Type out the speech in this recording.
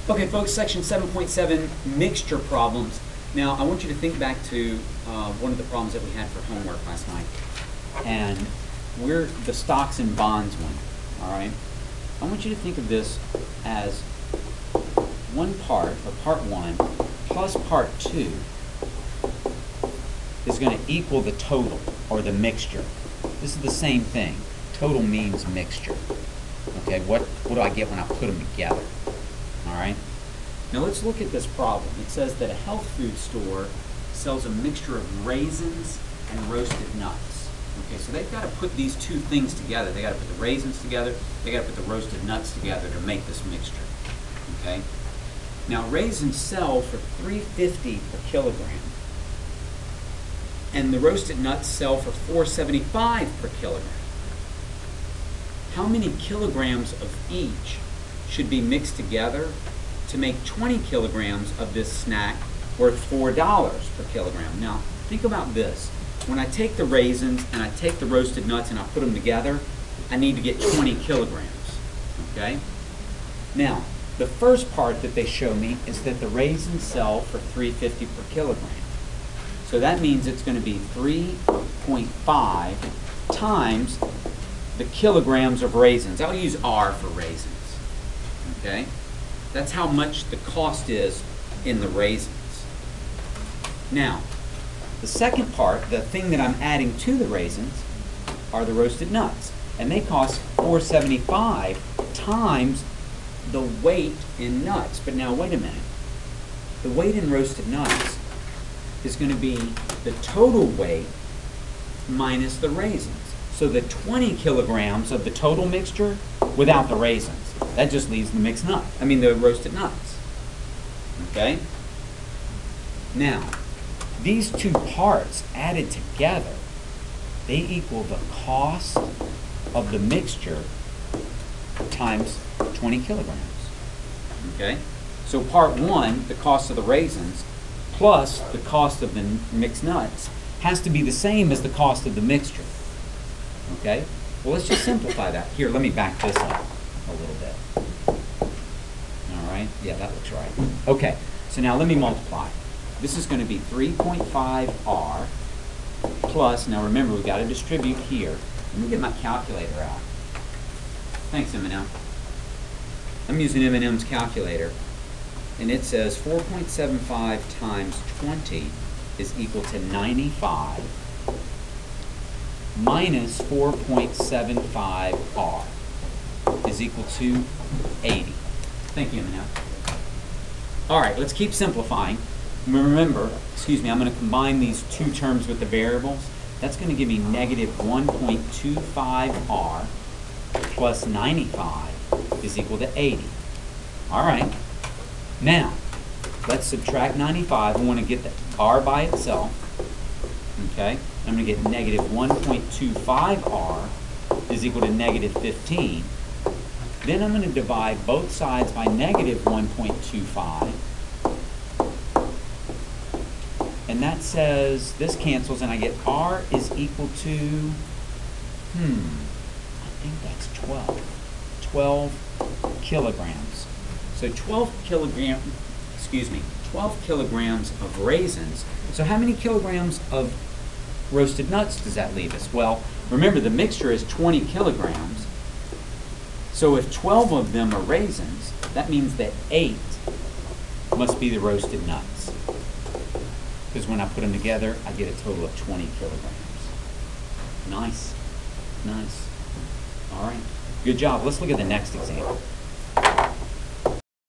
Okay, folks, section 7.7, mixture problems. Now, I want you to think back to one of the problems that we had for homework last night. And we're the stocks and bonds one, all right? I want you to think of this as one part, or part one, plus part two is going to equal the total, or the mixture. This is the same thing. Total means mixture. Okay, what do I get when I put them together? All right. Now let's look at this problem. It says that a health food store sells a mixture of raisins and roasted nuts. Okay, so they've got to put these two things together. They got to put the raisins together. They got to put the roasted nuts together to make this mixture. Okay. Now raisins sell for $3.50 per kilogram, and the roasted nuts sell for $4.75 per kilogram. How many kilograms of each should be mixed together to make 20 kilograms of this snack worth $4 per kilogram? Now, think about this. When I take the raisins and I take the roasted nuts and I put them together, I need to get 20 kilograms, okay? Now, the first part that they show me is that the raisins sell for $3.50 per kilogram. So that means it's going to be 3.5 times the kilograms of raisins. I'll use R for raisins, okay? That's how much the cost is in the raisins. Now, the second part, the thing that I'm adding to the raisins, are the roasted nuts. And they cost $4.75 times the weight in nuts. But now, wait a minute. The weight in roasted nuts is going to be the total weight minus the raisins. So the 20 kilograms of the total mixture without the raisins. That just leaves the mixed nut. I mean the roasted nuts. Okay? Now, these two parts added together, they equal the cost of the mixture times 20 kilograms. Okay? So part one, the cost of the raisins, plus the cost of the mixed nuts, has to be the same as the cost of the mixture. Okay? Well, let's just simplify that. Here, let me back this up a little bit. All right? Yeah, that looks right. Okay, so now let me multiply. This is going to be 3.5R plus, now remember, we've got to distribute here. Let me get my calculator out. Thanks, M&M. I'm using M&M's calculator, and it says 4.75 times 20 is equal to 95 minus 4.75R is equal to 80. Thank you, M&M. All right, let's keep simplifying. Remember, I'm going to combine these two terms with the variables. That's going to give me negative 1.25R plus 95 is equal to 80. All right. Now, let's subtract 95. We want to get the R by itself. Okay. I'm going to get negative 1.25R is equal to negative 15. Then I'm going to divide both sides by negative 1.25. And that says, this cancels, and I get R is equal to, I think that's 12. 12 kilograms. So 12 kilograms of raisins. So how many kilograms of roasted nuts does that leave us? Well, remember the mixture is 20 kilograms. So if 12 of them are raisins, that means that 8 must be the roasted nuts. Because when I put them together, I get a total of 20 kilograms. Nice. Nice. All right. Good job. Let's look at the next example.